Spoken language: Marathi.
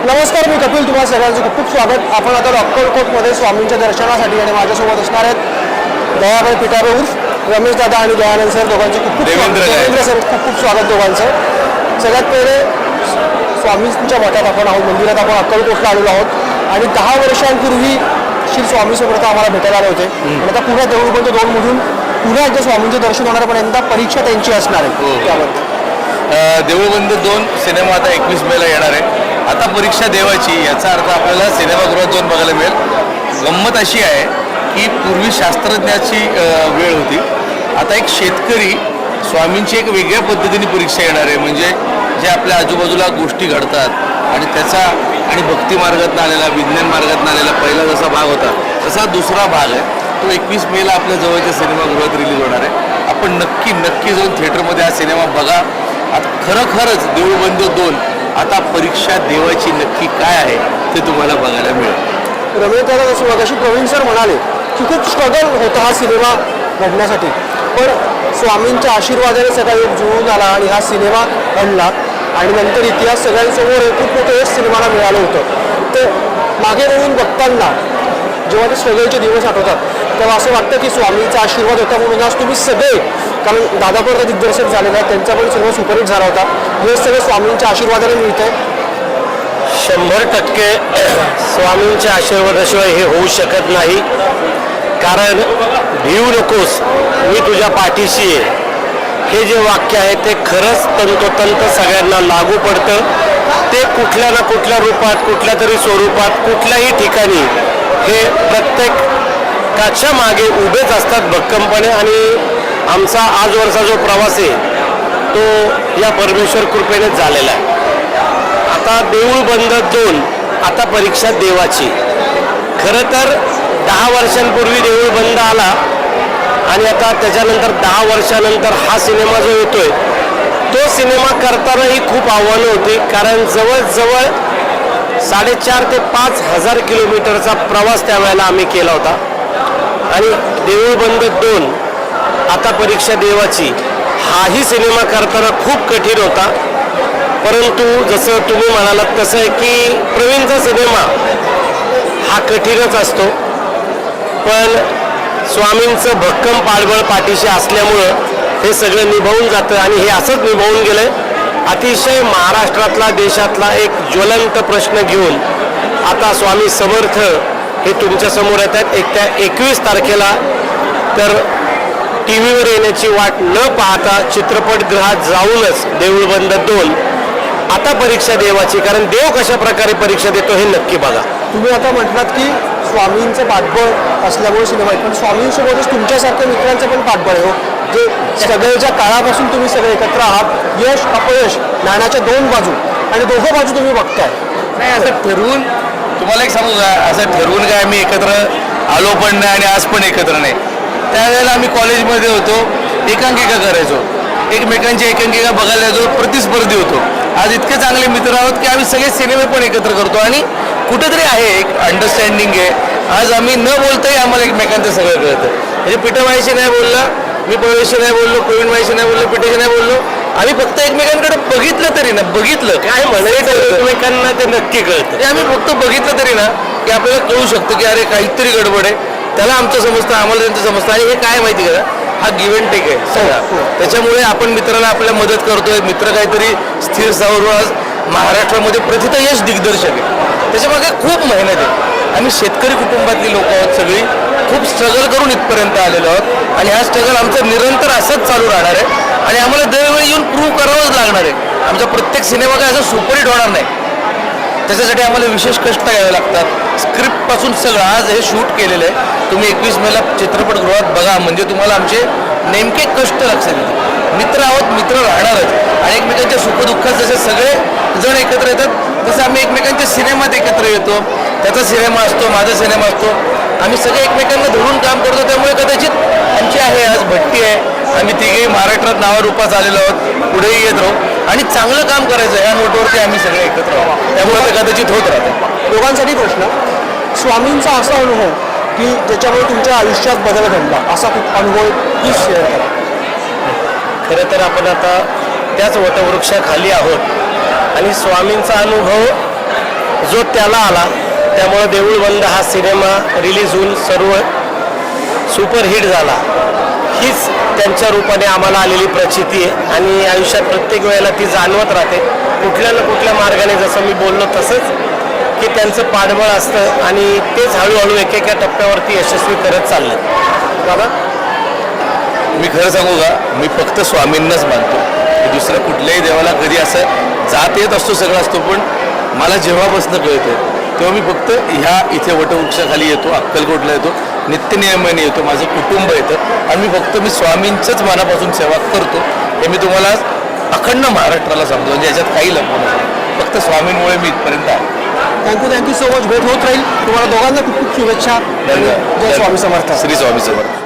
नमस्कार, मी कपिल. तुम्हाला सगळ्यांचं खूप खूप स्वागत. आपण आता अक्कलकोटमध्ये स्वामींच्या दर्शनासाठी आणि माझ्यासोबत असणार आहेत दयाबाई पिटारे उर्फ रमेश दादा आणि दयानंद सर. दोघांचे खूप खूप देवेंद्र सर, खूप खूप स्वागत दोघांचं. सगळ्यात पहिले स्वामींच्या मठात आपण आहोत, मंदिरात आपण अक्कलकोटला आलेलो आहोत आणि 10 वर्षांपूर्वी श्री स्वामी समर्थ आम्हाला भेटायला आले होते. आणि आता पुन्हा देऊळबंद 2 मधून पुन्हा एकदा स्वामींचे दर्शन होणार, पण यंदा परीक्षा त्यांची असणार आहे. त्याबद्दल देऊळबंद 2 सिनेमा आता 21 मेला येणार आहे. आता परीक्षा देवाची, याचा अर्थ आपल्याला सिनेमागृहात जाऊन बघायला मिळेल. गंमत अशी आहे की पूर्वी शास्त्रज्ञाची वेळ होती, आता एक शेतकरी स्वामींची एक वेगळ्या पद्धतीने परीक्षा येणार आहे. म्हणजे जे आपल्या आजूबाजूला गोष्टी घडतात आणि त्याचा आणि भक्ती मार्गातून आलेला, विज्ञान मार्गातून आलेला पहिला जसा भाग होता तसा दुसरा भाग आहे. तो 21 मेला आपल्या जवळच्या सिनेमागृहात रिलीज होणार आहे. आपण नक्की जाऊन थिएटरमध्ये हा सिनेमा बघा. आता खरंच देऊळबंद 2 आता परीक्षा देवाची नक्की काय आहे ते तुम्हाला बघायला मिळेल. रमेश दादा, जसं मगाशी प्रवीण सर म्हणाले की खूप स्ट्रगल होता हा सिनेमा घडण्यासाठी, पण स्वामींच्या आशीर्वादाने सगळा एक जुळून आला आणि हा सिनेमा घडला आणि नंतर इतिहास सगळ्यांसमोर खूप मोठं यश सिनेमाला मिळालं होतं. ते मागे वळून बघताना जेव्हा ते स्ट्रगलचे दिवस आठवतात तेव्हा असं वाटतं की स्वामींचा आशीर्वाद होता म्हणून आज तुम्ही सगळे, कारण दादा पण आता दिग्दर्शक झालेला आहे, त्यांचा पण सिनेमा सुपरहिट झाला होता, हे सगळे स्वामींच्या आशीर्वादाने मिळत आहे. 100% स्वामींच्या आशीर्वादाशिवाय हे होऊ शकत नाही. कारण भिवू नकोस, मी तुझ्या पाठीशी आहे, हे जे वाक्य आहे ते खरंच तंतोतंत सगळ्यांना लागू पडतं. ते कुठल्या ना कुठल्या रूपात, कुठल्या तरी स्वरूपात, कुठल्याही ठिकाणी हे प्रत्येकाच्या मागे उभेच असतात भक्कमपणे. आणि आमचा आजवरचा जो प्रवास आहे तो या परमेश्वर कृपेने झालेला आहे. आता देऊळबंद 2 आता परीक्षा देवाची. खरं तर 10 वर्षांपूर्वी देऊळबंद आला आणि आता त्याच्यानंतर 10 वर्षानंतर हा सिनेमा जो येतोय तो सिनेमा करतानाही खूप आव्हानं होती. कारण जवळजवळ 4,500 ते 5,000 किलोमीटरचा प्रवास त्यावेळेला आम्ही केला होता. आणि देऊळबंद 2 आता परीक्षा देवाची हाही सिनेमा करताना खूप कठीण होता. परंतु जसं तुम्ही म्हणालात तसं आहे की प्रवीणचा सिनेमा हा कठीणच असतो, पण स्वामींचं भक्कम पाठबळ पाठीशी असल्यामुळं हे सगळं निभावून जातं. आणि हे असंच निभावून गेलंय. अतिशय महाराष्ट्रातला, देशातला एक ज्वलंत प्रश्न घेऊन आता स्वामी समर्थ हे तुमच्यासमोर येत आहेत. 21 तारखेला तर टी व्हीवर येण्याची वाट न पाहता चित्रपटगृहात जाऊनच देऊळबंद 2 आता परीक्षा देवाची, कारण देव कशा प्रकारे परीक्षा देतो हे नक्की बघा. तुम्ही आता म्हटलात की स्वामींचं पाठबळ असल्यामुळे सिनेमा आहे, पण स्वामींसोबतच तुमच्यासारख्या मित्रांचं पण पाठबळ आहे हो. जे स्ट्रगलच्या काळापासून तुम्ही सगळे एकत्र आहात, यश अपयश नाण्याच्या 2 बाजू आणि दोघं बाजू तुम्ही बघताय. नाही, असं ठरवून तुम्हाला एक सांगू का, असं ठरवून काय आम्ही एकत्र आलो पण नाही आणि आज पण एकत्र नाही. त्यावेळेला आम्ही कॉलेजमध्ये होतो, एकांकिका करायचो, एकमेकांची एकांकिका बघायला जायचो, प्रतिस्पर्धी होतो. आज इतके चांगले मित्र आहोत की आम्ही सगळे सिनेमे पण एकत्र करतो आणि कुठेतरी आहे एक अंडरस्टँडिंग आहे. आज आम्ही न बोलताही आम्हाला एकमेकांचं सगळं कळतं. म्हणजे पिठाबाईशी नाही बोलला, मी प्रवेशशी नाही बोललो, प्रवीणबाईशी नाही बोललो, पिठाशी नाही बोललो, आम्ही फक्त एकमेकांकडे बघितलं तरी ना, बघितलं काय म्हणायचं एकमेकांना ते नक्की कळतं. ते आम्ही फक्त बघितलं तरी ना की आपल्याला कळू शकतं की अरे काहीतरी गडबड आहे. त्याला आमचं समजतं, आम्हाला त्यांचं समजतं. आणि हे काय माहिती का, हा गिव्ह अँड टेक आहे सगळा. त्याच्यामुळे आपण मित्राला आपल्याला मदत करतोय. मित्र काहीतरी स्थिर सावरून आज महाराष्ट्रामध्ये प्रथित यश दिग्दर्शक आहे. त्याच्यामागे खूप मेहनत आहे. आम्ही शेतकरी कुटुंबातली लोक आहोत, सगळी खूप स्ट्रगल करून इथपर्यंत आलेलो आहोत आणि हा स्ट्रगल आमचं निरंतर असंच चालू राहणार आहे. आणि आम्हाला दरवेळी येऊन प्रूव्ह करावंच लागणार आहे. आमचा प्रत्येक सिनेमा काय असं सुपरहिट होणार नाही. त्याच्यासाठी आम्हाला विशेष कष्ट घ्यावे लागतात. स्क्रिप्टपासून सगळं आज हे शूट केलेलं आहे. तुम्ही 21 मेला चित्रपटगृहात बघा, म्हणजे तुम्हाला आमचे नेमके कष्ट लक्षात येतील. मित्र आहोत, मित्र राहणारच. आणि एकमेकांच्या सुखदुःखात जसे सगळे जण एकत्र येतात तसं आम्ही एकमेकांच्या सिनेमात एकत्र येतो. त्याचा सिनेमा असतो, माझा सिनेमा असतो, आम्ही सगळे एकमेकांना धरून काम करतो. त्यामुळे कदाचित आमची आहे आज भट्टी आहे. आम्ही तिघेही महाराष्ट्रात नावारूपास आलेलो आहोत, पुढेही येत राहू आणि चांगलं काम करायचं ह्या नोटवरती आम्ही सगळे एकत्र आहोत. त्यामुळे ते कदाचित होत राहतं. दोघांसाठी प्रश्न, स्वामींचा असा अनुभव की ज्याच्यामुळे तुमच्या आयुष्यात बदल घडला, असा खूप अनुभव प्लीज शेअर करा. खरं तर आपण आता त्याच वटवृक्षाखाली आहोत आणि स्वामींचा अनुभव जो त्याला आला. त्यामुळं देऊळ बंद हा सिनेमा रिलीज होऊन सर्व सुपरहिट झाला. हीच त्यांच्या रूपाने आम्हाला आलेली प्रचिती आहे आणि आयुष्यात प्रत्येक वेळेला ती जाणवत राहते. कुठल्या ना कुठल्या मार्गाने जसं मी बोललो तसंच की त्यांचं पाठबळ असतं आणि तेच हळूहळू एकेका टप्प्यावरती यशस्वी करत चाललं. दादा, मी खरं सांगू का, मी फक्त स्वामींनाच मानतो. मी दुसऱ्या कुठल्याही देवाला कधी असं जात येत असतो, सगळं असतो, पण मला जेव्हापासून कळतं तेव्हा मी फक्त ह्या इथे वटवृक्षाखाली येतो, अक्कलकोटला येतो, नित्यनियमाने येतो, माझं कुटुंब येतं आणि मी स्वामींच्याच मनापासून सेवा करतो. हे मी तुम्हाला अखंड महाराष्ट्राला सांगतो, म्हणजे याच्यात काही लपवू नका. फक्त स्वामींमुळे मी इथपर्यंत आहे. Thank you so much. भेट होत राहील. तुम्हाला दोघांना खूप खूप शुभेच्छा. जय स्वामी समर्थ. श्री स्वामी समर्थ.